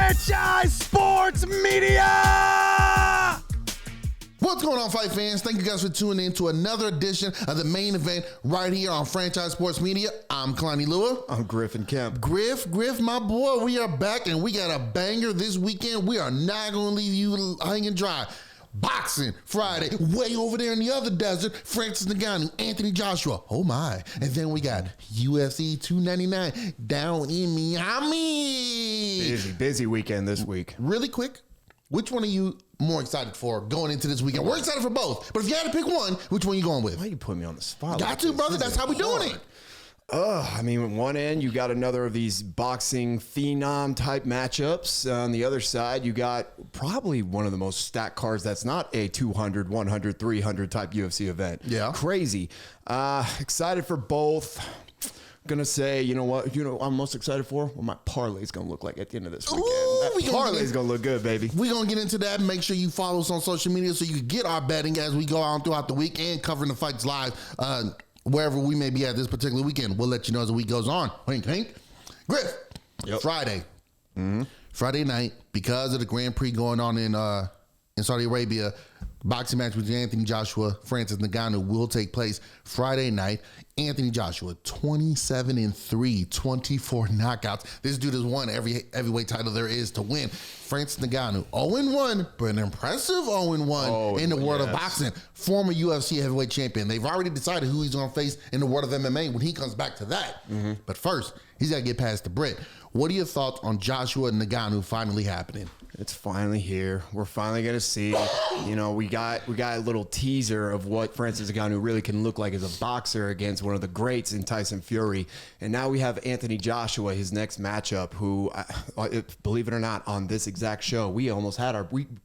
Franchise Sports Media! What's going on, fight fans? Thank you guys for tuning in to another edition of the main event right here on Franchise Sports Media. I'm Kalani Lua. I'm Griff and Kemp. Griff, my boy, we are back and we got a banger this weekend. We are not going to leave you hanging dry. Boxing Friday, way over there in the other desert, Francis Ngannou, Anthony Joshua. Oh my. And then we got UFC 299 down in Miami. Busy weekend this week. Really quick, which one are you more excited for going into this weekend? We're excited for both, but if you had to pick one, which one are you going with? Why you put me on the spot? Got to, brother. That's how we doing it. I mean, on one end, you got another of these boxing phenom type matchups. On the other side, you got probably one of the most stacked cards that's not a 200, 100, 300 type UFC event. Yeah. Crazy. Excited for both. Gonna say, you know what? You know, I'm most excited for what my parlay is gonna look like at the end of this weekend. That parlay is gonna look good, baby. We're gonna get into that. Make sure you follow us on social media so you can get our betting as we go on throughout the week and covering the fights live. Wherever we may be at this particular weekend, we'll let you know as the week goes on. Wink, wink. Griff, Friday. Friday night, because of the Grand Prix going on in Saudi Arabia, boxing match between Anthony Joshua, Francis Ngannou will take place Friday night. Anthony Joshua, 27-3, 24 knockouts. This dude has won every heavyweight title there is to win. Francis Ngannou, 0-1, but an impressive 0-1 in the world of boxing. Former UFC Heavyweight Champion. They've already decided who he's going to face in the world of MMA when he comes back to that. But first, he's got to get past the Brit. What are your thoughts on Joshua and Ngannou finally happening? It's finally here. We're finally gonna see. You know, we got a little teaser of what Francis Ngannou really can look like as a boxer against one of the greats in Tyson Fury, and now we have Anthony Joshua, his next matchup. Who, believe it or not, on this exact show, we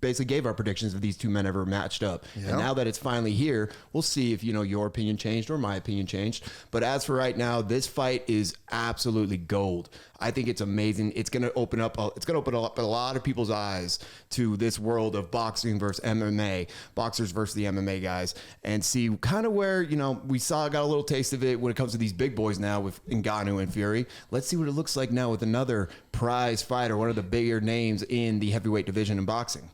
basically gave our predictions of these two men ever matched up. Yep. And now that it's finally here, we'll see if your opinion changed or my opinion changed. But as for right now, this fight is absolutely gold. I think it's amazing. It's going to open up a lot of people's eyes to this world of boxing versus MMA, boxers versus the MMA guys, and see kind of where, we got a little taste of it when it comes to these big boys now with Ngannou and Fury. Let's see what it looks like now with another prize fighter, one of the bigger names in the heavyweight division in boxing.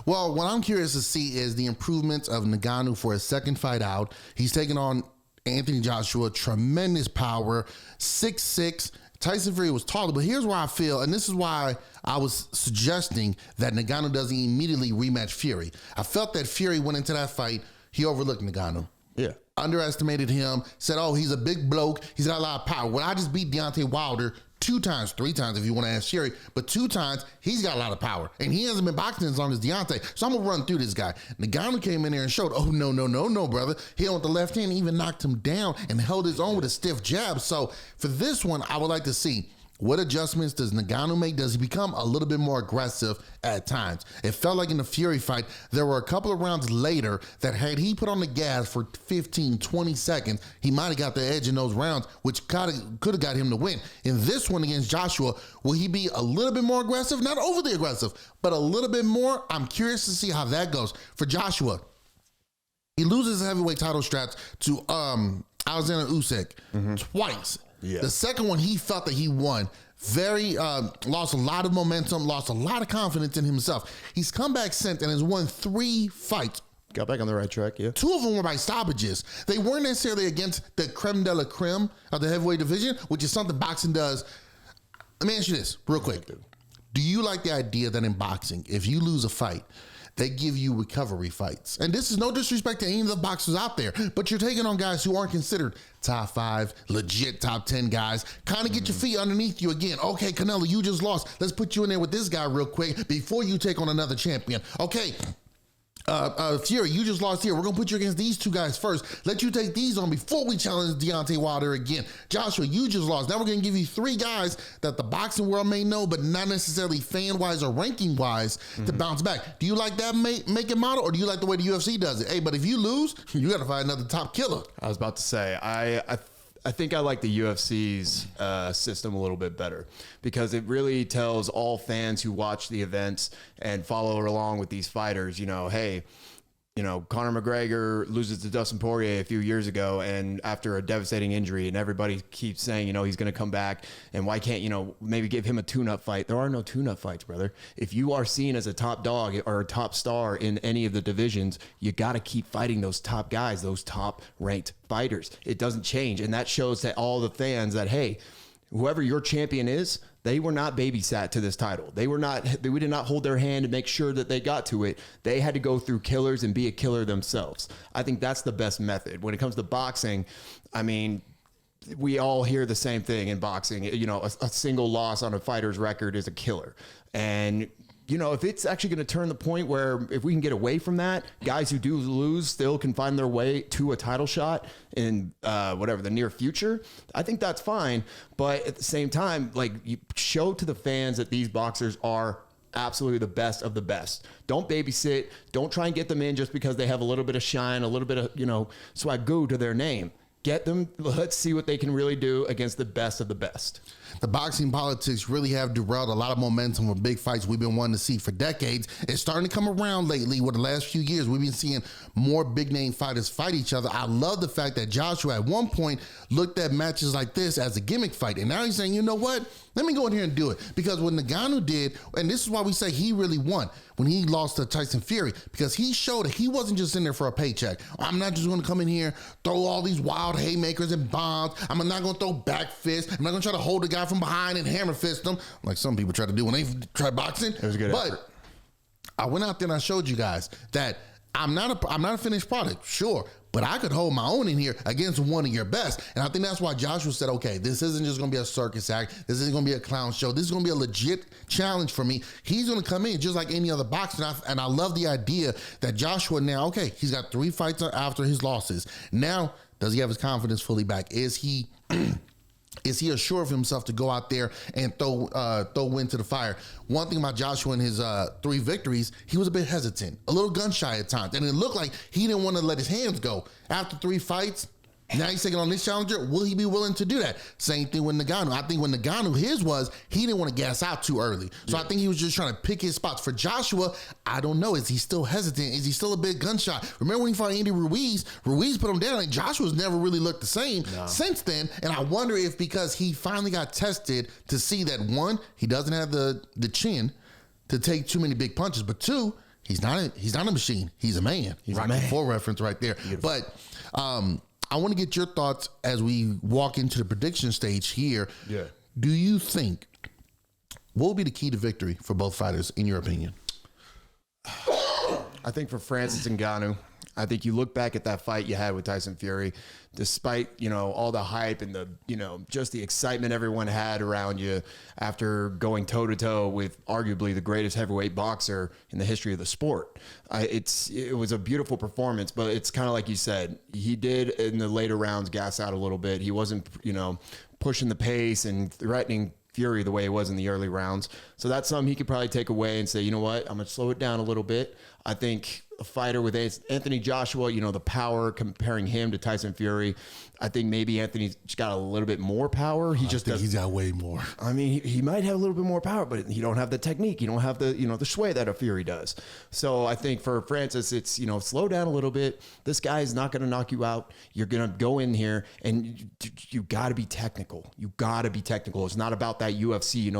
Well, what I'm curious to see is the improvements of Ngannou for his second fight out. He's taking on Anthony Joshua, tremendous power, 6'6". Tyson Fury was taller, but here's where I feel, and this is why I was suggesting that Ngannou doesn't immediately rematch Fury. I felt that Fury went into that fight, he overlooked Ngannou. Yeah. Underestimated him, said, oh, he's a big bloke, he's got a lot of power. When I just beat Deontay Wilder 2 times, 3 times if you want to ask Fury, but 2 times, he's got a lot of power. And he hasn't been boxing as long as Deontay. So I'm going to run through this guy. Ngannou came in there and showed, oh, no, brother. He with the left hand, even knocked him down and held his own with a stiff jab. So for this one, I would like to see, what adjustments does Ngannou make? Does he become a little bit more aggressive at times? It felt like in the Fury fight, there were a couple of rounds later that had he put on the gas for 15, 20 seconds, he might have got the edge in those rounds, which could have got him to win. In this one against Joshua, will he be a little bit more aggressive? Not overly aggressive, but a little bit more. I'm curious to see how that goes. For Joshua, he loses his heavyweight title straps to Alexander Usyk twice. Yeah. The second one, he felt that he won. Lost a lot of momentum, lost a lot of confidence in himself. He's come back since and has won 3 fights. Got back on the right track, yeah. 2 of them were by stoppages. They weren't necessarily against the creme de la creme of the heavyweight division, which is something boxing does. Let me ask you this real quick. Do you like the idea that in boxing, if you lose a fight, they give you recovery fights? And this is no disrespect to any of the boxers out there, but you're taking on guys who aren't considered top 5, legit top 10 guys. Kind of get your feet underneath you again. Okay, Canelo, you just lost. Let's put you in there with this guy real quick before you take on another champion. Okay, Fury, you just lost here. We're going to put you against these 2 guys first. Let you take these on before we challenge Deontay Wilder again. Joshua, you just lost. Now we're going to give you 3 guys that the boxing world may know, but not necessarily fan-wise or ranking-wise to bounce back. Do you like that make and model, or do you like the way the UFC does it? Hey, but if you lose, you got to find another top killer. I was about to say, I think I like the UFC's system a little bit better, because it really tells all fans who watch the events and follow along with these fighters, hey, Conor McGregor loses to Dustin Poirier a few years ago, and after a devastating injury, and everybody keeps saying, he's going to come back, and why can't, maybe give him a tune-up fight? There are no tune-up fights, brother. If you are seen as a top dog or a top star in any of the divisions, you got to keep fighting those top guys, those top-ranked fighters. It doesn't change, and that shows to all the fans that, hey, whoever your champion is, they were not babysat to this title. We did not hold their hand and make sure that they got to it. They had to go through killers and be a killer themselves. I think that's the best method. When it comes to boxing, I mean, we all hear the same thing in boxing. A single loss on a fighter's record is a killer. And if it's actually going to turn the point where if we can get away from that, guys who do lose still can find their way to a title shot in the near future, I think that's fine. But at the same time, you show to the fans that these boxers are absolutely the best of the best. Don't babysit. Don't try and get them in just because they have a little bit of shine, a little bit of, swagoo to their name. Get them. Let's see what they can really do against the best of the best. The boxing politics really have derailed a lot of momentum for big fights we've been wanting to see for decades. It's starting to come around lately. With the last few years, we've been seeing more big name fighters fight each other. I love the fact that Joshua at one point looked at matches like this as a gimmick fight. And now he's saying, you know what? Let me go in here and do it. Because what Ngannou did, and this is why we say he really won when he lost to Tyson Fury, because he showed that he wasn't just in there for a paycheck. I'm not just going to come in here, throw all these wild haymakers and bombs. I'm not going to throw back fists. I'm not going to try to hold the guy from behind and hammer fist them like some people try to do when they try boxing. It was a good effort. But I went out there and I showed you guys that I'm not a finished product, sure, but I could hold my own in here against one of your best. And I think that's why Joshua said, okay, this isn't just going to be a circus act. This isn't going to be a clown show. This is going to be a legit challenge for me. He's going to come in just like any other boxer. And I love the idea that Joshua now, okay, he's got 3 fights after his losses. Now, does he have his confidence fully back? Is he assured of himself to go out there and throw wind to the fire? One thing about Joshua in his 3 victories, he was a bit hesitant, a little gun shy at times, and it looked like he didn't want to let his hands go. After 3 fights, now he's taking on this challenger. Will he be willing to do that? Same thing with Ngannou. I think when Ngannou, he didn't want to gas out too early. So I think he was just trying to pick his spots. For Joshua, I don't know. Is he still hesitant? Is he still a bit gunshot? Remember when he fought Andy Ruiz? Ruiz put him down, and Joshua's never really looked the same since then. And I wonder if because he finally got tested to see that, 1, he doesn't have the chin to take too many big punches, but 2, he's not a machine. He's a man. He's a man. Full reference right there. Beautiful. But I want to get your thoughts as we walk into the prediction stage here. Yeah. Do you think, what will be the key to victory for both fighters, in your opinion? I think for Francis Ngannou, I think you look back at that fight you had with Tyson Fury, despite, all the hype and the, just the excitement everyone had around you after going toe to toe with arguably the greatest heavyweight boxer in the history of the sport. It was a beautiful performance, but it's kind of like you said, he did in the later rounds gas out a little bit. He wasn't, pushing the pace and threatening Fury the way it was in the early rounds. So that's something he could probably take away and say, you know what, I'm going to slow it down a little bit. I think a fighter with Anthony Joshua, the power, comparing him to Tyson Fury, I think maybe Anthony's got a little bit more power. He's got way more. I mean, he might have a little bit more power, but he don't have the technique. You don't have the, the sway that a Fury does. So I think for Francis, it's, slow down a little bit. This guy is not going to knock you out. You're going to go in here and you got to be technical. You got to be technical. It's not about that UFC,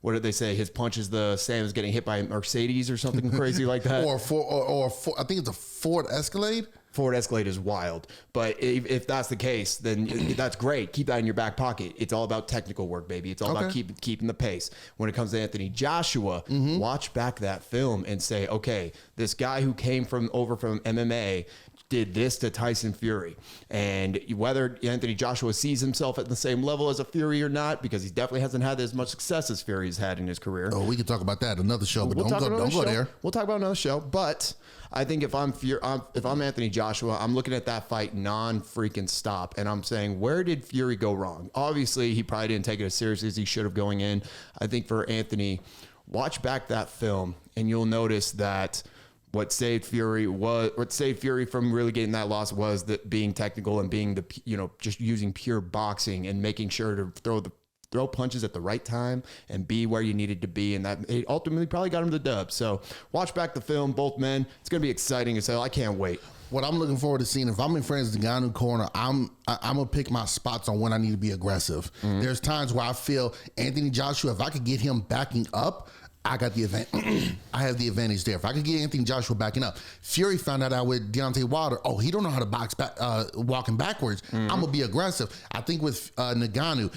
what did they say? His punch is the same as getting hit by a Mercedes or something crazy like that. Or I think it's a Ford Escalade. Ford Escalade is wild. But if that's the case, then that's great. Keep that in your back pocket. It's all about technical work, baby. It's all about keeping the pace. When it comes to Anthony Joshua, watch back that film and say, okay, this guy who came over from MMA did this to Tyson Fury. And whether Anthony Joshua sees himself at the same level as a Fury or not, because he definitely hasn't had as much success as Fury's had in his career. Oh, we can talk about that another show, but don't go there. We'll talk about another show. But I think if I'm Anthony Joshua, I'm looking at that fight non-freaking stop, and I'm saying, where did Fury go wrong? Obviously, he probably didn't take it as seriously as he should have going in. I think for Anthony, watch back that film, and you'll notice that what saved Fury from really getting that loss was being technical and being just using pure boxing and making sure to throw the throw punches at the right time and be where you needed to be. And that it ultimately probably got him the dub. So watch back the film, both men. It's going to be exciting as hell. I can't wait. What I'm looking forward to seeing, if I'm in Francis Ngannou corner, I'm gonna pick my spots on when I need to be aggressive. There's times where I feel Anthony Joshua, if I could get him backing up, I got the advantage. I have the advantage there. If I could get Anthony Joshua backing up, Fury found out with Deontay Wilder. Oh, he don't know how to box back, walking backwards. I'm gonna be aggressive. I think with Ngannou,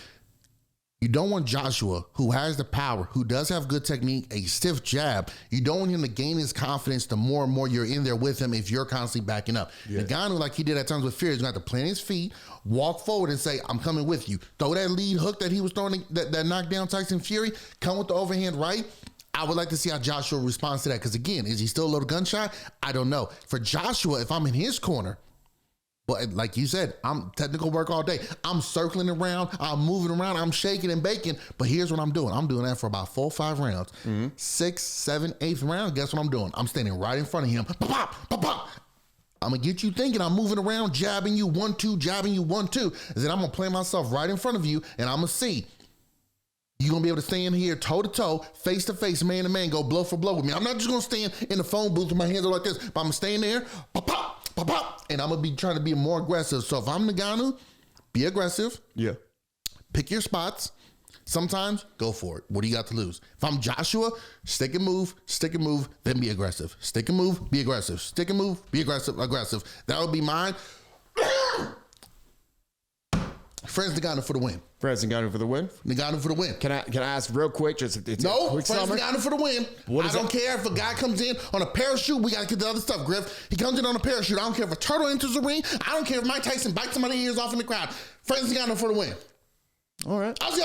you don't want Joshua, who has the power, who does have good technique, a stiff jab. You don't want him to gain his confidence the more and more you're in there with him if you're constantly backing up. Yeah. Ngannou, like he did at times with Fury, is going to have to plant his feet, walk forward and say, I'm coming with you. Throw that lead hook that he was throwing that knocked down Tyson Fury, come with the overhand right. I would like to see how Joshua responds to that because, again, is he still a little gun shy? I don't know. For Joshua, if I'm in his corner, but like you said, I'm technical work all day. I'm circling around. I'm moving around. I'm shaking and baking. But here's what I'm doing. I'm doing that for about 4 or 5 rounds. 6th, 7th, 8th round, guess what I'm doing? I'm standing right in front of him. Pop, pop, pop. I'm going to get you thinking I'm moving around, jabbing you 1-2, jabbing you 1-2. And then I'm going to play myself right in front of you, and I'm going to see. You're going to be able to stand here toe-to-toe, face-to-face, man-to-man, go blow for blow with me. I'm not just going to stand in the phone booth with my hands like this, but I'm going to stand there, pop, pop, pop, pop, and I'm going to be trying to be more aggressive. So if I'm Ngannou, be aggressive. Yeah. Pick your spots. Sometimes, go for it. What do you got to lose? If I'm Joshua, stick and move, then be aggressive. Stick and move, be aggressive. Stick and move, be aggressive. That would be mine. Francis Ngannou for the win. Francis Ngannou for the win. Ngannou for the win. Can I ask real quick? It's Francis Ngannou for the win. I don't care if a guy comes in on a parachute. We got to get the other stuff, Griff. He comes in on a parachute. I don't care if a turtle enters the ring. I don't care if Mike Tyson bites somebody's ears off in the crowd. Francis Ngannou for the win. All right. Aussie.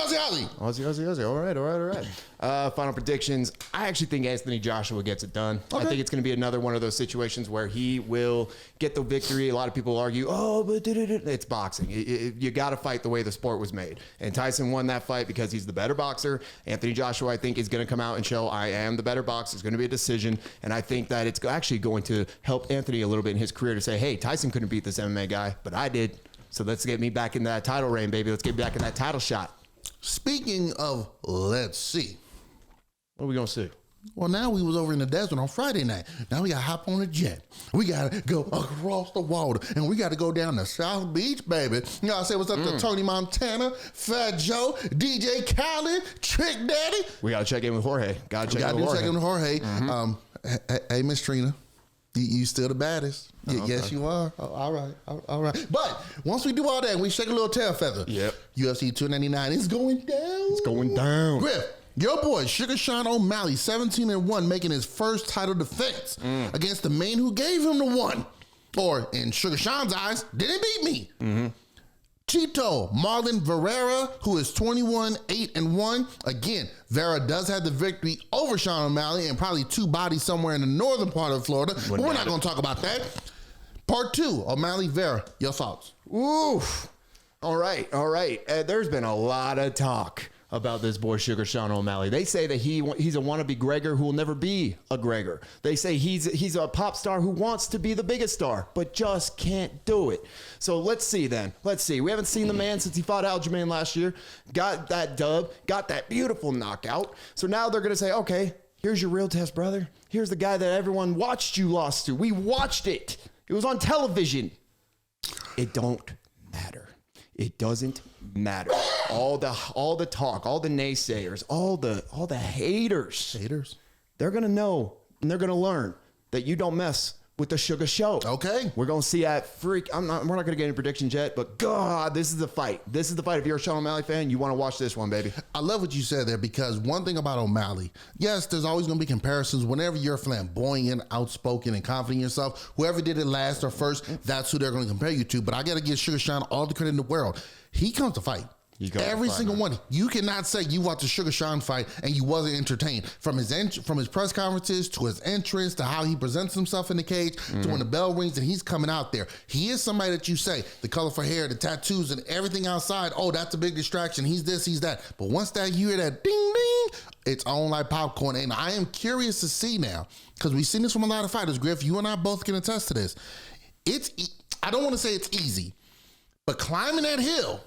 All right. Final predictions. I actually think Anthony Joshua gets it done. Okay. I think it's going to be another one of those situations where he will get the victory. A lot of people argue, but it's boxing. You got to fight the way the sport was made. And Tyson won that fight because he's the better boxer. Anthony Joshua, I think, is going to come out and show I am the better boxer. It's going to be a decision. And I think that it's actually going to help Anthony a little bit in his career to say, hey, Tyson couldn't beat this MMA guy, but I did. So let's get me back in that title reign, baby. Let's get back in that title shot. Speaking of, let's see. What are we going to see? Well, now we was over in the desert on Friday night. Now we got to hop on a jet. We got to go across the water. And we got to go down to South Beach, baby. You know, I say what's up to Tony Montana, Fat Joe, DJ Khaled, Trick Daddy. We got to check in with Jorge. Got to check in with Jorge. Hey, Miss Trina. You still the baddest. Okay. Yes, you are. Oh, all right. But once we do all that and we shake a little tail feather, UFC 299 is going down. It's going down. Griff, your boy, Sugar Sean O'Malley, 17-1, making his first title defense against the man who gave him the one. Or, in Sugar Sean's eyes, didn't beat me. Chito, Marlon Vera, who is 21-8-1. Again, Vera does have the victory over Sean O'Malley and probably 2 bodies somewhere in the northern part of Florida. But we're not going to talk about that. Part 2, O'Malley, Vera, your thoughts? Oof. All right. There's been a lot of talk about this boy Sugar Sean O'Malley. They say that he's a wannabe Gregor who will never be a Gregor. They say he's a pop star who wants to be the biggest star, but just can't do it. So let's see then. We haven't seen the man since he fought Aljamain last year. Got that dub, got that beautiful knockout. So now they're going to say, okay, here's your real test, brother. Here's the guy that everyone watched you lost to. We watched it. It was on television. It don't matter. It doesn't matter. All the talk, all the naysayers, all the haters, they're gonna know and they're gonna learn that you don't mess with the Sugar Show. Okay, we're gonna see that freak. We're not gonna get any predictions yet, but God, this is the fight. If you're a Sean O'Malley fan, you want to watch this one, baby. I love what you said there because one thing about O'Malley, yes, there's always gonna be comparisons. Whenever you're flamboyant, outspoken, and confident in yourself, whoever did it last or first, that's who they're gonna compare you to. But I gotta give Sugar Sean all the credit in the world. He comes to fight. Every single one. You cannot say you watched a Sugar Sean fight and you wasn't entertained. From his press conferences to his entrance to how he presents himself in the cage to when the bell rings and he's coming out there. He is somebody that you say the colorful hair, the tattoos, and everything outside. Oh, that's a big distraction. He's this, he's that. But once that you hear that ding ding, it's on like popcorn. And I am curious to see now because we've seen this from a lot of fighters. Griff, you and I both can attest to this. I don't want to say it's easy, but climbing that hill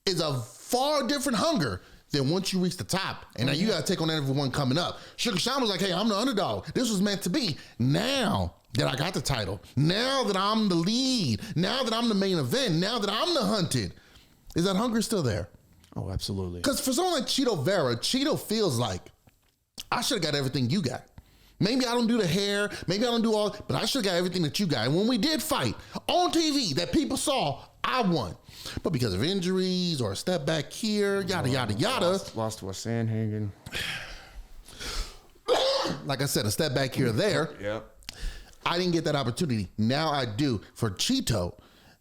is a far different hunger then once you reach the top, and now you got to take on everyone coming up. Sugar Sean was like, hey, I'm the underdog. This was meant to be. Now that I got the title, now that I'm the lead, now that I'm the main event, now that I'm the hunted, is that hunger still there? Oh, absolutely. Because for someone like Chito Vera, Chito feels like, I should have got everything you got. Maybe I don't do the hair, maybe I don't do all, but I should have got everything that you got. And when we did fight on TV that people saw, I won. But because of injuries or a step back here, yada, yada, yada. Lost to a Sandhagen. Like I said, a step back here or there. Yep. I didn't get that opportunity. Now I do. For Chito,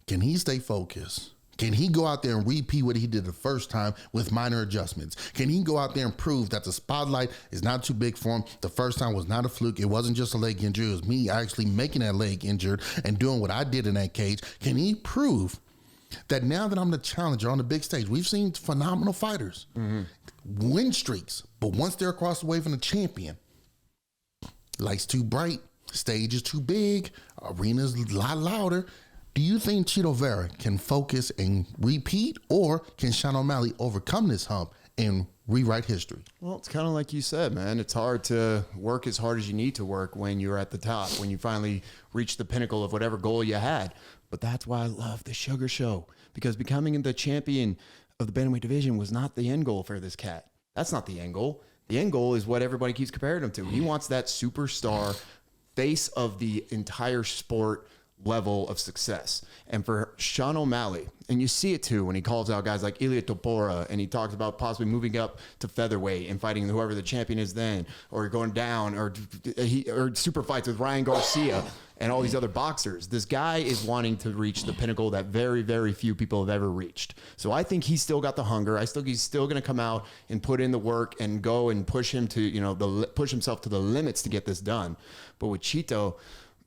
can he stay focused? Can he go out there and repeat what he did the first time with minor adjustments? Can he go out there and prove that the spotlight is not too big for him? The first time was not a fluke. It wasn't just a leg injury. It was me actually making that leg injured and doing what I did in that cage. Can he prove that now that I'm the challenger on the big stage, we've seen phenomenal fighters, win streaks, but once they're across the way from the champion, lights too bright, stage is too big, arena's a lot louder. Do you think Chito Vera can focus and repeat, or can Sean O'Malley overcome this hump and rewrite history? Well, it's kind of like you said, man. It's hard to work as hard as you need to work when you're at the top, when you finally reach the pinnacle of whatever goal you had. But that's why I love the Sugar Show, because becoming the champion of the Bantamweight division was not the end goal for this cat. That's not the end goal. The end goal is what everybody keeps comparing him to. He wants that superstar face of the entire sport level of success. And for Sean O'Malley, and you see it too when he calls out guys like Ilia Topuria, and he talks about possibly moving up to featherweight and fighting whoever the champion is then, or going down, or super fights with Ryan Garcia and all these other boxers. This guy is wanting to reach the pinnacle that very, very few people have ever reached. So I think he's still got the hunger. He's still going to come out and put in the work and go and push him to, push himself to the limits to get this done. But with Chito,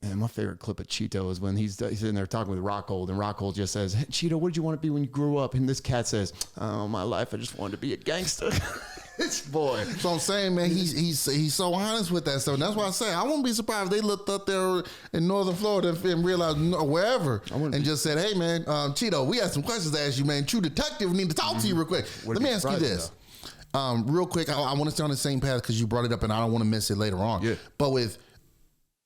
man, my favorite clip of Chito is when he's in there talking with Rockhold, and Rockhold just says, hey, Chito, what did you want to be when you grew up? And this cat says, oh, my life, I just wanted to be a gangster. Boy. So I'm saying, man, he's so honest with that stuff. And that's why I say I won't be surprised if they looked up there in northern Florida and realized wherever and just said, hey, man, Chito, we have some questions to ask you, man. True detective, we need to talk to you real quick. Let me ask you this. Real quick, I want to stay on the same path because you brought it up and I don't want to miss it later on. Yeah. But with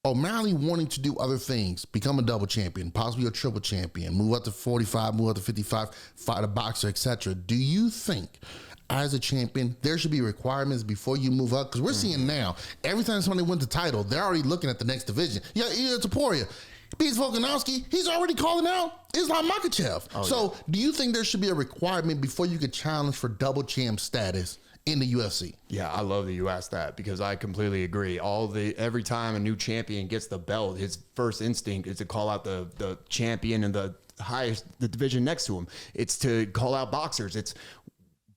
O'Malley wanting to do other things, become a double champion, possibly a triple champion, move up to 45, move up to 55, fight a boxer, etc. Do you think, as a champion, there should be requirements before you move up? Because we're seeing now, every time somebody wins the title, they're already looking at the next division. Yeah, Ilia Topuria beats Volkanovski, he's already calling out Islam Makhachev. Do you think there should be a requirement before you could challenge for double champ status in the UFC? Yeah, I love that you asked that, because I completely agree. Every time a new champion gets the belt, his first instinct is to call out the champion and the division next to him. It's to call out boxers. It's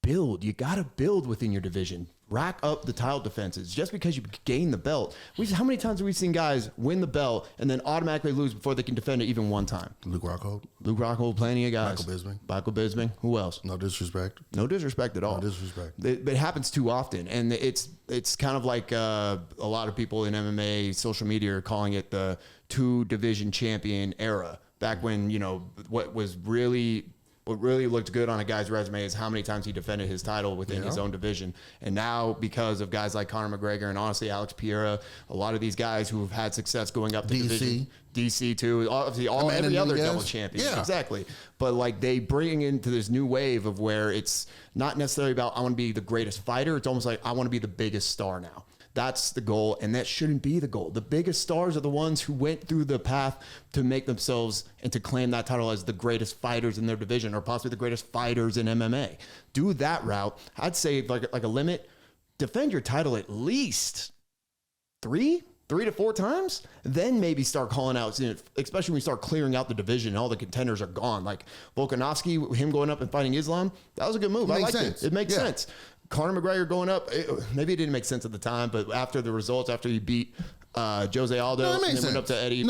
build. You got to build within your division. Rack up the title defenses. Just because you gain the belt, how many times have we seen guys win the belt and then automatically lose before they can defend it even one time? Luke Rockhold, plenty of guys. Michael Bisping. Who else? No disrespect. No disrespect at all. No disrespect. It happens too often, and it's kind of like a lot of people in MMA social media are calling it the 2-division champion era. Back when what really looked good on a guy's resume is how many times he defended his title within his own division. And now, because of guys like Conor McGregor and honestly Alex Pereira, a lot of these guys who have had success going up the division, DC too, obviously every other double champion, exactly. But they bring into this new wave of where it's not necessarily about I want to be the greatest fighter. It's almost like I want to be the biggest star now. That's the goal, and that shouldn't be the goal. The biggest stars are the ones who went through the path to make themselves and to claim that title as the greatest fighters in their division, or possibly the greatest fighters in MMA. Do that route. I'd say like a limit. Defend your title at least 3 to 4 times, then maybe start calling out, especially when we start clearing out the division and all the contenders are gone. Like Volkanovski, him going up and fighting Islam, that was a good move. I liked it. It makes sense. Conor McGregor going up, maybe it didn't make sense at the time, but after the results, after he beat Jose Aldo and then went up to Eddie.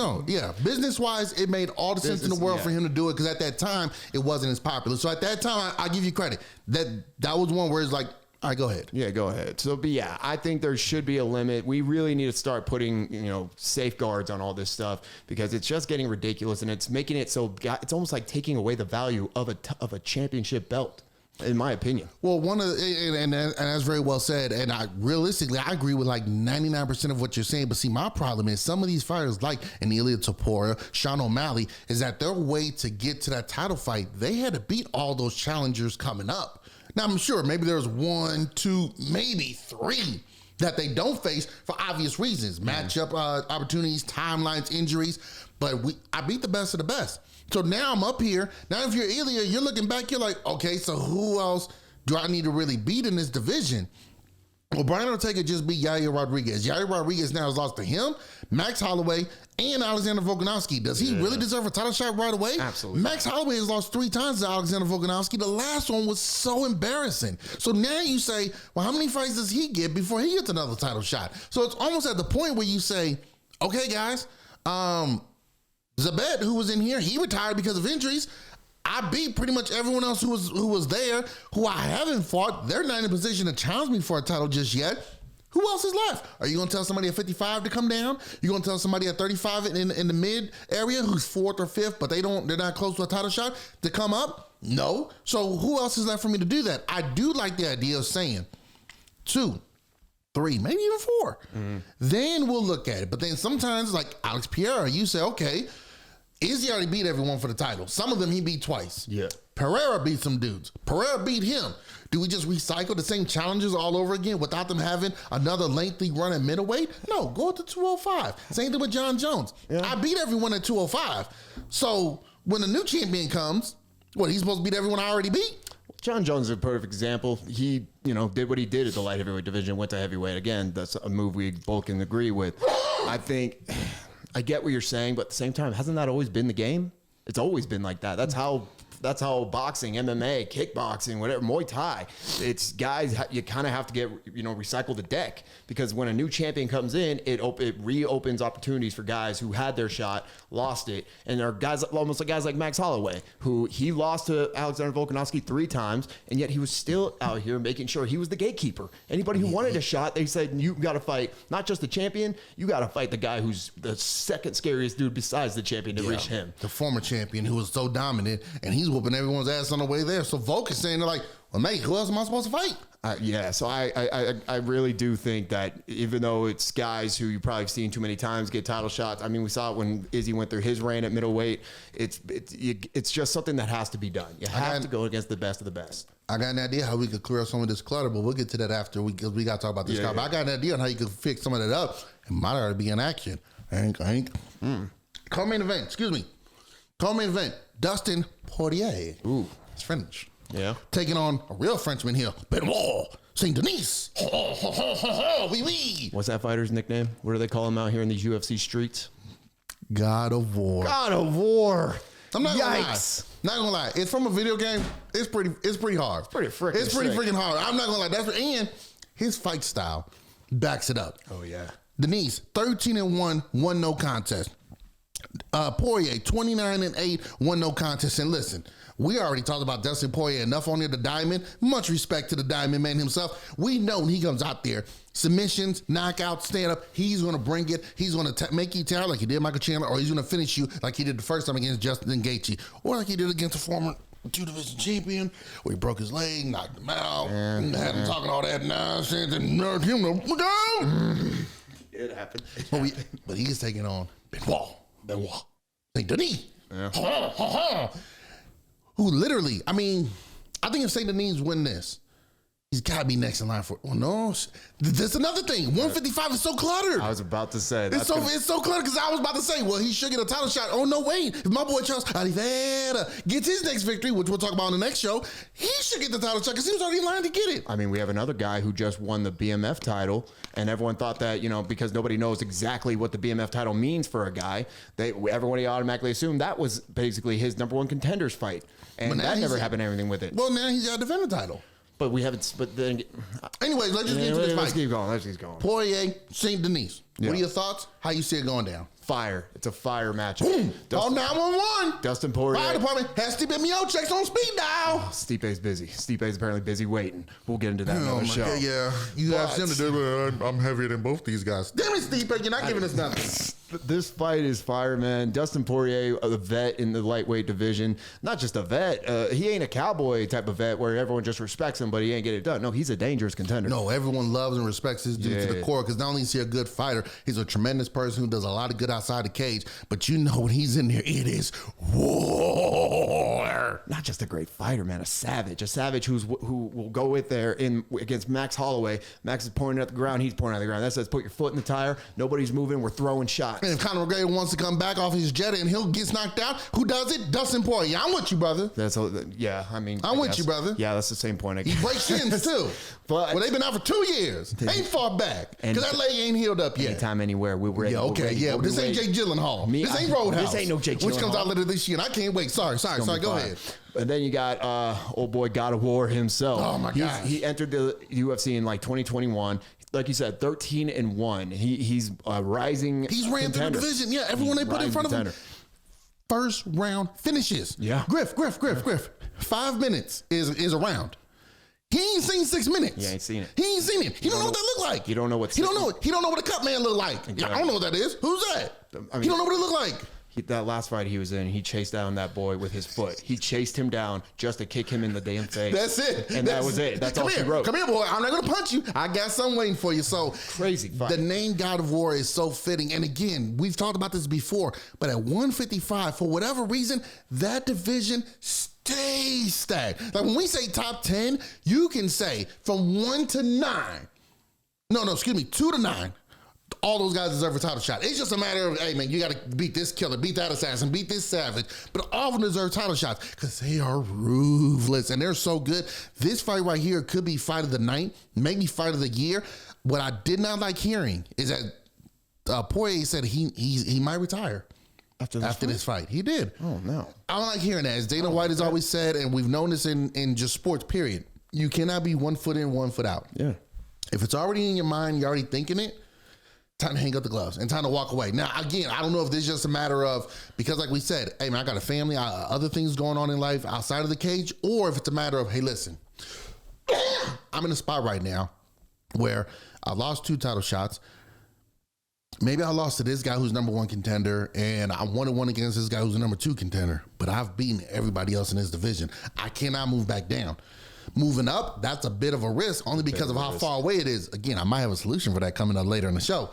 Business-wise, it made all the sense in the world for him to do it, because at that time, it wasn't as popular. So at that time, I give you credit. That was one where it's like, all right, go ahead. Yeah, go ahead. So, but yeah, I think there should be a limit. We really need to start putting, safeguards on all this stuff, because it's just getting ridiculous, and it's making it so it's almost like taking away the value of a championship belt. in my opinion. Well, and that's very well said. And realistically, I agree with like 99% of what you're saying. But see, my problem is some of these fighters like Ilia Topuria, Sean O'Malley, is that their way to get to that title fight, they had to beat all those challengers coming up. Now, I'm sure maybe there's 1, 2, maybe 3 that they don't face for obvious reasons. Matchup opportunities, timelines, injuries. But I beat the best of the best. So now I'm up here. Now if you're Ilia, you're looking back, you're like, okay, so who else do I need to really beat in this division? Well, Brian Ortega just beat Yair Rodriguez. Yair Rodriguez now has lost to him, Max Holloway, and Alexander Volkanovski. Does he really deserve a title shot right away? Absolutely. Max Holloway has lost 3 times to Alexander Volkanovski. The last one was so embarrassing. So now you say, well, how many fights does he get before he gets another title shot? So it's almost at the point where you say, okay, guys, Zabet, who was in here, he retired because of injuries. I beat pretty much everyone else who was there, who I haven't fought. They're not in a position to challenge me for a title just yet. Who else is left? Are you going to tell somebody at 55 to come down? You're going to tell somebody at 35 in the mid area who's 4th or 5th, but they're not close to a title shot to come up? No. So who else is left for me to do that? I do like the idea of saying 2, 3, maybe even 4. Then we'll look at it. But then sometimes, like Alex Pereira, you say, okay, Izzy already beat everyone for the title. Some of them he beat twice. Yeah. Pereira beat some dudes. Pereira beat him. Do we just recycle the same challenges all over again without them having another lengthy run at middleweight? No, go to 205. Same thing with John Jones. Yeah. I beat everyone at 205. So when the new champion comes, he's supposed to beat everyone I already beat? John Jones is a perfect example. He, did what he did at the light heavyweight division, went to heavyweight. Again, that's a move we both can agree with. I think I get what you're saying, but at the same time, hasn't that always been the game? It's always been like that. That's how boxing, MMA, kickboxing, whatever, Muay Thai, it's guys, you kind of have to get, recycle the deck, because when a new champion comes in, it reopens opportunities for guys who had their shot, lost it. And there are guys, almost like guys like Max Holloway, who he lost to Alexander Volkanovski 3 times, and yet he was still out here making sure he was the gatekeeper. Anybody who wanted a shot, they said, you got to fight not just the champion, you got to fight the guy who's the second scariest dude besides the champion to reach him. The former champion who was so dominant, and he's whooping everyone's ass on the way there. So Volk is saying, they're like, well, mate, who else am I supposed to fight? So I really do think that even though it's guys who you probably have seen too many times get title shots, I mean, we saw it when Izzy went through his reign at middleweight. It's just something that has to be done. You have to go against the best of the best. I got an idea how we could clear up some of this clutter, but we'll get to that after because we got to talk about this. But I got an idea on how you could fix some of that up. It might already be in action. Co-main event, Co-main event, Dustin Poirier. Ooh. It's French. Yeah. Taking on a real Frenchman here, Benoit Saint Denis. Oui, oui. What's that fighter's nickname? What do they call him out here in these UFC streets? God of War. God of War. I'm not Yikes. Not gonna lie. It's from a video game. It's pretty hard. It's pretty freaking hard. I'm not gonna lie. And his fight style backs it up. Oh yeah. Denis, 13-1, 1 no contest. Poirier, 29-8, 1 no contest. And listen, we already talked about Dustin Poirier enough on here, the Diamond. Much respect to the Diamond man himself. We know when he comes out there, submissions, knockouts, stand up, he's going to bring it. He's going to make you tear like he did Michael Chandler, or he's going to finish you like he did the first time against Justin Gaethje, or like he did against a former 2-division champion, where he broke his leg, knocked him out, and had him talking all that nonsense, and knocked him the down. It happened. But he's taking on Benoit Saint Denis. Yeah. Who literally, I mean, I think if Saint Denis win this, he's got to be next in line for. Well, no, that's another thing. 155 is so cluttered. I was about to say it's so cluttered because I was about to say, well, he should get a title shot. Oh no, wait! If my boy Charles Oliveira gets his next victory, which we'll talk about on the next show, he should get the title shot because he was already in line to get it. I mean, we have another guy who just won the BMF title, and everyone thought that because nobody knows exactly what the BMF title means for a guy, everybody automatically assumed that was basically his number 1 contender's fight, and that never happened anything with it. Well, now he's got to defend the title. But we haven't. But then, anyways, let's just get into this fight. Let's keep going. Poirier, Saint Denis. Yeah. What are your thoughts? How you see it going down? Fire. It's a fire matchup. Boom. Call 911. Dustin Poirier. Fire department has Stipe Miocic on speed dial. Stipe's busy. Stipe's apparently busy waiting. We'll get into that another show. Yeah, you have him to do it. I'm heavier than both these guys. Damn it, Stipe, you're not giving us nothing. This fight is fire, man. Dustin Poirier, a vet in the lightweight division. Not just a vet. He ain't a cowboy type of vet where everyone just respects him, but he ain't get it done. No, he's a dangerous contender. No, everyone loves and respects this dude to the core because not only is he a good fighter, he's a tremendous person who does a lot of good outside the cage. But you know when he's in there, it is war. Not just a great fighter, man. A savage who will go with there against Max Holloway. Max is pointing at the ground. He's pointing at the ground. That says put your foot in the tire. Nobody's moving. We're throwing shots. And if Conor McGregor wants to come back off his jet and he'll get knocked out, who does it? Dustin Poirier. I'm with you, brother. I'm with you, brother. Yeah, that's the same point. He breaks shins too. But they've been out for 2 years. Ain't far back because that leg ain't healed up yet. Anytime, anywhere, we're ready. Yeah, okay, yeah. But this ain't Jake Gyllenhaal. This ain't Roadhouse. This ain't no Jake Gyllenhaal. Which comes out later this year. And I can't wait. Sorry. Go ahead. And then you got old boy God of War himself. Oh my God. He entered the UFC in like 2021. Like you said, 13-1. He's a rising. He's ran through the division. Yeah, everyone they put in front of him. First round finishes. Yeah. Griff. 5 minutes is a round. He ain't seen 6 minutes. He ain't seen it. He ain't seen it. He don't know what that look like. You don't know what. He don't know what a cut man look like. Exactly. I don't know what that is. Who's that? He don't know what it look like. That last fight he was in, he chased down that boy with his foot. He chased him down just to kick him in the damn face. That's it. And that was it. That's all she wrote. Come here, boy. I'm not going to punch you. I got something waiting for you. So crazy fight. The name God of War is so fitting. And again, we've talked about this before, but at 155, for whatever reason, that division stays stacked. Like when we say top 10, you can say from 1 to 9. No, excuse me, 2 to 9. All those guys deserve a title shot. It's just a matter of, hey, man, you got to beat this killer, beat that assassin, beat this savage. But all of them deserve title shots because they are ruthless and they're so good. This fight right here could be fight of the night, maybe fight of the year. What I did not like hearing is that Poirier said he might retire after this fight. He did. Oh, no. I don't like hearing that. As Dana White has always said, and we've known this in just sports, period. You cannot be 1 foot in, 1 foot out. Yeah. If it's already in your mind, you're already thinking it, time to hang up the gloves and time to walk away. Now, again, I don't know if this is just a matter of, because like we said, hey, man, I got a family, other things going on in life outside of the cage, or if it's a matter of, hey, listen, I'm in a spot right now where I lost 2 title shots. Maybe I lost to this guy who's number 1 contender, and I won against this guy who's a number 2 contender, but I've beaten everybody else in this division. I cannot move back down. Moving up, that's a bit of a risk, only because of how far away it is. Again, I might have a solution for that coming up later in the show.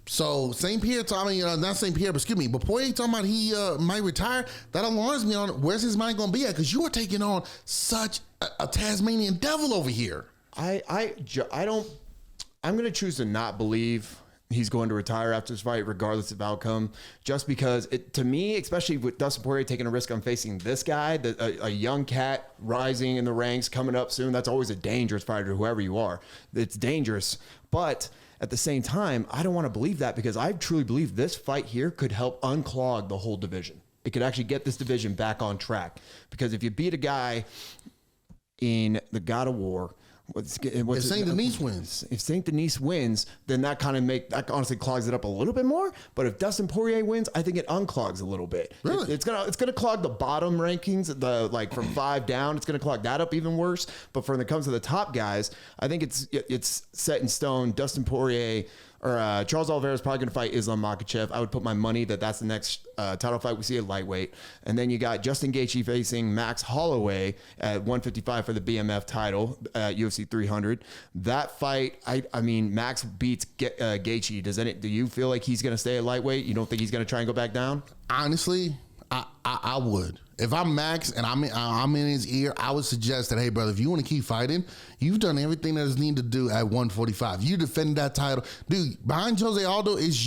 So St. Pierre talking, not St. Pierre, but excuse me, but Poirier talking about he might retire. That alarms me on where's his mind going to be at, because you are taking on such a Tasmanian devil over here. I'm going to choose to not believe he's going to retire after this fight, regardless of outcome, just because to me, especially with Dustin Poirier taking a risk on facing this guy, a young cat rising in the ranks, coming up soon. That's always a dangerous fighter, whoever you are. It's dangerous. But at the same time, I don't want to believe that, because I truly believe this fight here could help unclog the whole division. It could actually get this division back on track, because if you beat a guy in the God of War, if St. Denis wins. If St. Denis wins, then that honestly clogs it up a little bit more. But if Dustin Poirier wins, I think it unclogs a little bit. Really? It's gonna clog the bottom rankings, from 5 down. It's gonna clog that up even worse. But when it comes to the top guys, I think it's set in stone. Dustin Poirier or Charles Oliveira is probably going to fight Islam Makhachev. I would put my money that's the next title fight we see at lightweight. And then you got Justin Gaethje facing Max Holloway at 155 for the BMF title at UFC 300. That fight, I mean, Max beats Gaethje. Do you feel like he's going to stay at lightweight? You don't think he's going to try and go back down? Honestly, I would. If I'm Max and I'm in his ear, I would suggest that, hey, brother, if you want to keep fighting, you've done everything that is needed to do at 145. You defended that title. Dude, behind Jose Aldo is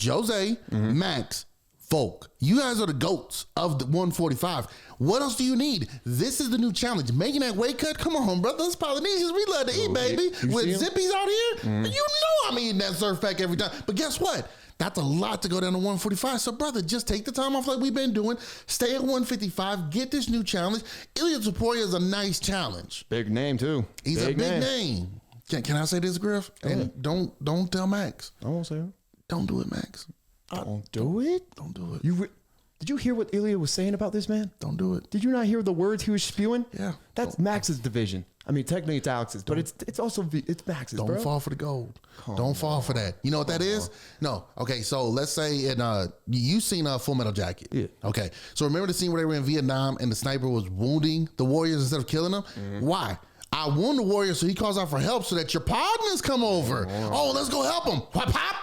Jose, Max, Volk. You guys are the GOATs of the 145. What else do you need? This is the new challenge. Making that weight cut? Come on, brother. Us Polynesians, we love to eat, baby. With Zippies out here, you know I'm eating that surf pack every time. But guess what? That's a lot to go down to 145. So, brother, just take the time off like we've been doing. Stay at 155. Get this new challenge. Ilia Topuria is a nice challenge. Big name, too. He's a big name. Can I say this, Griff? And don't tell Max. I won't say it. Don't do it, Max. Don't do it? Don't do it. Did you hear what Ilya was saying about this man? Don't do it. Did you not hear the words he was spewing? Yeah. That's Max's division. I mean, technically it's Alex's, but it's also it's Max's. Don't fall for the gold. Don't fall for that. You know what that is? No. Okay, so let's say you seen a Full Metal Jacket. Yeah. Okay. So remember the scene where they were in Vietnam and the sniper was wounding the warriors instead of killing them? Mm-hmm. Why? I wound the warrior, so he calls out for help so that your partners come over. Oh, let's go help him. Pop, pop.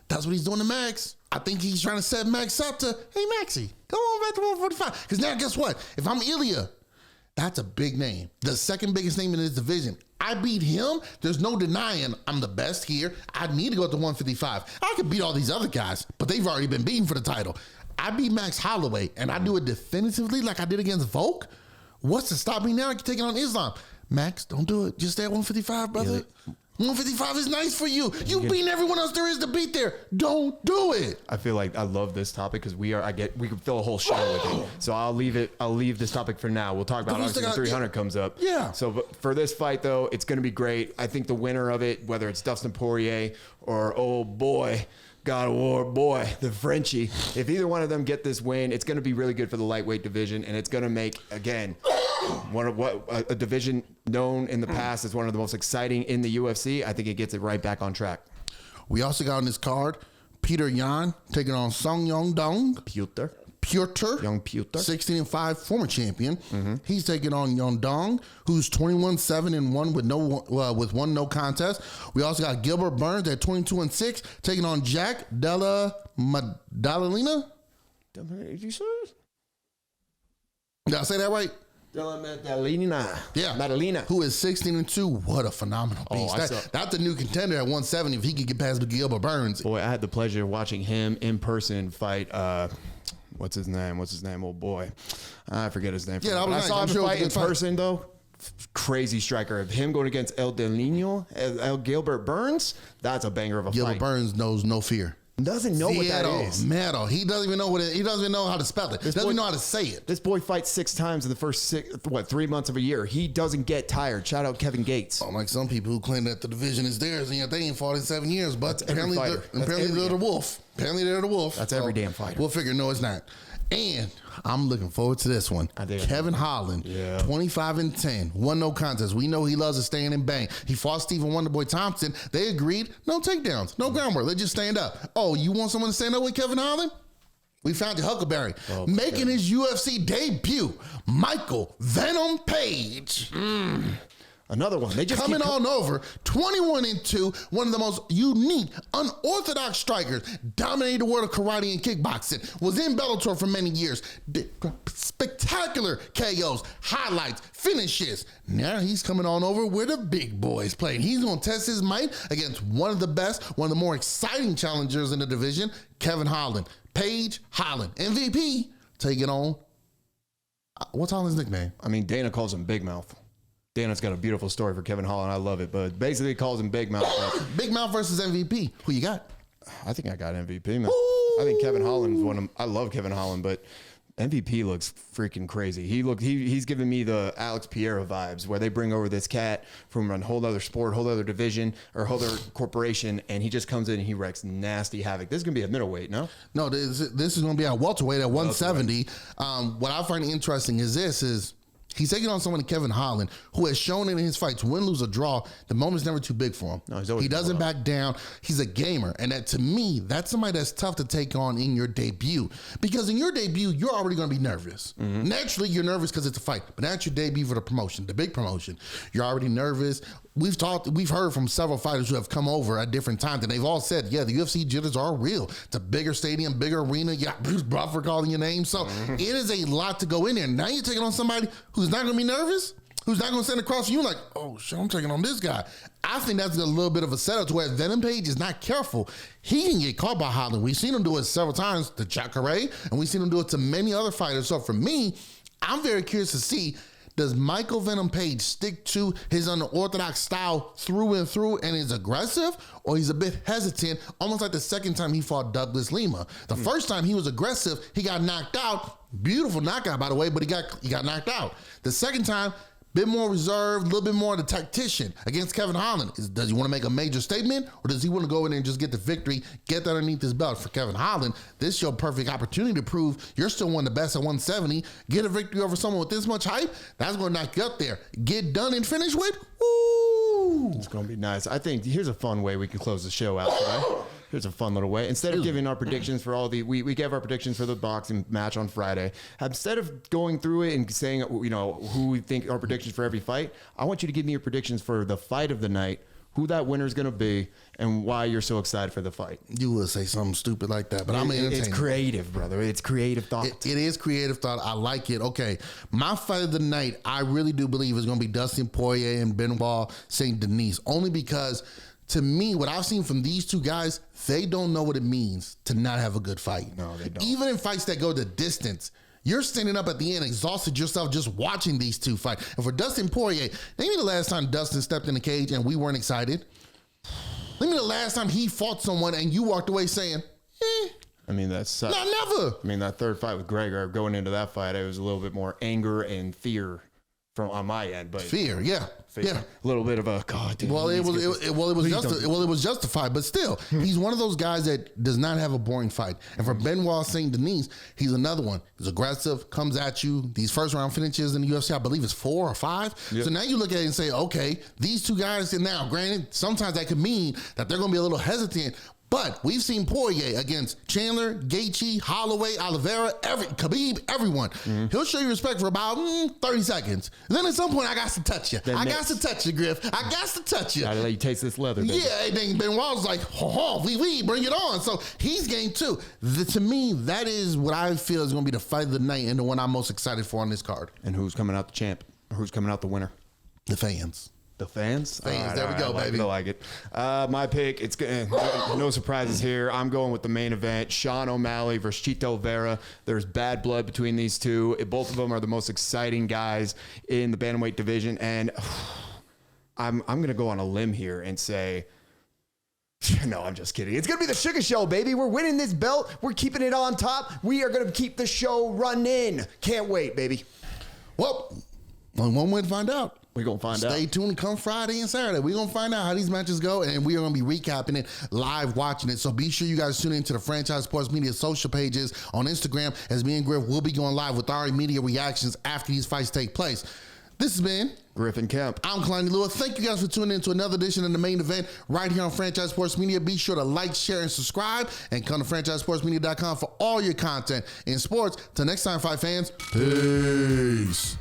That's what he's doing to Max. I think he's trying to set Max up to, hey, Maxie, go on back to 145. Because now guess what? If I'm Ilya, that's a big name. The second biggest name in this division. I beat him. There's no denying I'm the best here. I need to go to 155. I could beat all these other guys, but they've already been beaten for the title. I beat Max Holloway, and I do it definitively like I did against Volk. What's to stop me now? I can take it on Islam. Max, don't do it. Just stay at 155, brother. 155 is nice for you. You've beaten everyone else there is to beat there. Don't do it. I feel like I love this topic because we could fill a whole show with it. So I'll leave this topic for now. We'll talk about it when 300 comes up. Yeah. So but for this fight though, it's going to be great. I think the winner of it, whether it's Dustin Poirier or old boy, God of War boy, the Frenchie, if either one of them get this win, it's going to be really good for the lightweight division, and it's going to make, again, a division known in the past as one of the most exciting in the UFC. I think it gets it right back on track. We also got on this card Peter Yan taking on Song Yong Dong. Young Pewter, 16-5, former champion. Mm-hmm. He's taking on Yong Dong, who's 21-7-1 with one no contest. We also got Gilbert Burns at 22-6, taking on Jack Della Maddalena. You sure? Did I say that right? Della Maddalena. Yeah. Maddalena. Who is 16-2. What a phenomenal beast. That's the new contender at 170 if he could get past Gilbert Burns. Boy, I had the pleasure of watching him in person fight what's his name? Oh boy, I forget his name. Yeah, I saw him fight in person though. Crazy striker. Of him going against El Gilbert Burns, that's a banger of a fight. Gilbert Burns knows no fear. Doesn't know what that is. Metal. He doesn't even know he doesn't even know how to spell it. Doesn't even know how to say it. This boy fights 6 times in the first 3 months of a year. He doesn't get tired. Shout out Kevin Gates. Unlike some people who claim that the division is theirs and yet they ain't fought in 7 years, but apparently they're the wolf. Apparently they're the wolf. That's every damn fighter. We'll figure no, it's not. And I'm looking forward to this one. Kevin Holland, 25-10, one no contest. We know he loves to stand and bang. He fought Stephen Wonderboy Thompson. They agreed, no takedowns, no groundwork. Let's just stand up. Oh, you want someone to stand up with Kevin Holland? We found your Huckleberry. Making his UFC debut, Michael Venom Page. Another one. They just coming on over, 21-2, one of the most unique, unorthodox strikers, dominated the world of karate and kickboxing, was in Bellator for many years, did spectacular KOs, highlights, finishes. Now he's coming on over where the big boys play. He's going to test his might against one of the best, one of the more exciting challengers in the division, Kevin Holland. Page Holland, MVP, taking on, what's Holland's nickname? I mean, Dana calls him Big Mouth. Dana's got a beautiful story for Kevin Holland. I love it, but basically he calls him Big Mouth. Big Mouth versus MVP. Who you got? I think I got MVP, man. Ooh. I think Kevin Holland's I love Kevin Holland, but MVP looks freaking crazy. He's giving me the Alex Pereira vibes where they bring over this cat from a whole other sport, whole other division, or whole other corporation, and he just comes in and he wreaks nasty havoc. This is going to be a middleweight, no? No, this is going to be at welterweight at 170. What I find interesting is he's taking on someone, Kevin Holland, who has shown in his fights, win, lose, or draw, the moment's never too big for him. No, he doesn't back down. He's a gamer. And that, to me, that's somebody that's tough to take on in your debut. Because in your debut, you're already going to be nervous. Mm-hmm. Naturally, you're nervous because it's a fight. But that's your debut for the promotion, the big promotion. You're already nervous. We've heard from several fighters who have come over at different times, and they've all said, yeah, the UFC jitters are real. It's a bigger stadium, bigger arena. You got Bruce Buffer calling your name. So it is a lot to go in there. Now you're taking on somebody who's not going to be nervous, who's not going to stand across from you like, oh, shit, I'm taking on this guy. I think that's a little bit of a setup to where Venom Page is not careful. He can get caught by Holland. We've seen him do it several times to Jacare, and we've seen him do it to many other fighters. So for me, I'm very curious to see, does Michael Venom Page stick to his unorthodox style through and through and is aggressive, or he's a bit hesitant, almost like the second time he fought Douglas Lima? The first time he was aggressive, he got knocked out. Beautiful knockout, by the way, but he got knocked out. The second time, bit more reserved, a little bit more of the tactician against Kevin Holland. Does he want to make a major statement, or does he want to go in there and just get the victory, get that underneath his belt? For Kevin Holland, this is your perfect opportunity to prove you're still one of the best at 170. Get a victory over someone with this much hype, that's going to knock you up there. Get done and finish with, woo! It's going to be nice. I think here's a fun way we can close the show out today. Here's a fun little way. Instead of giving our predictions for all the, we gave our predictions for the boxing match on Friday. Instead of going through it and saying, who we think our predictions for every fight, I want you to give me your predictions for the fight of the night, who that winner is going to be, and why you're so excited for the fight. You would say something stupid like that, but I'm entertaining. It's creative, brother. It's creative thought. It is creative thought. I like it. Okay, my fight of the night, I really do believe is going to be Dustin Poirier and Benoit St. Denis, only because to me, what I've seen from these two guys, they don't know what it means to not have a good fight. No, they don't. Even in fights that go the distance, you're standing up at the end, exhausted yourself just watching these two fight. And for Dustin Poirier, name me the last time Dustin stepped in the cage and we weren't excited. Name me the last time he fought someone and you walked away saying, I mean, that's not never. I mean, that third fight with Gregor, going into that fight, it was a little bit more anger and fear on my end, but fear, yeah. A little bit of a God. Dude, it was justified, but still, he's one of those guys that does not have a boring fight. And for Benoit St. Denis, he's another one. He's aggressive, comes at you. These first round finishes in the UFC, I believe, is 4 or 5. Yep. So now you look at it and say, okay, these two guys. And now, granted, sometimes that could mean that they're going to be a little hesitant. But we've seen Poirier against Chandler, Gaethje, Holloway, Oliveira, Khabib, everyone. Mm-hmm. He'll show you respect for about 30 seconds. And then at some point, I got to touch you. Got to touch you, Griff. I got to touch you. Gotta let you taste this leather, baby. Yeah, and then Benoit's like, bring it on. So he's game too. To me, that is what I feel is going to be the fight of the night and the one I'm most excited for on this card. And who's coming out the champ? Who's coming out the winner? The fans. The fans? Fans, there we go, baby. I like it. My pick, it's no surprises here. I'm going with the main event, Sean O'Malley versus Chito Vera. There's bad blood between these two. Both of them are the most exciting guys in the bantamweight division. And I'm going to go on a limb here and say, no, I'm just kidding. It's going to be the Sugar Show, baby. We're winning this belt. We're keeping it on top. We are going to keep the show running. Can't wait, baby. Well, one way to find out. We're going to find out. Stay tuned come Friday and Saturday. We're going to find out how these matches go, and we are going to be recapping it, live watching it. So be sure you guys tune into the Franchise Sports Media social pages on Instagram, as me and Griff will be going live with our immediate reactions after these fights take place. This has been Griff and Kemp. I'm Kalani Lewis. Thank you guys for tuning in to another edition of the main event right here on Franchise Sports Media. Be sure to like, share, and subscribe, and come to franchisesportsmedia.com for all your content in sports. Till next time, fight fans. Peace.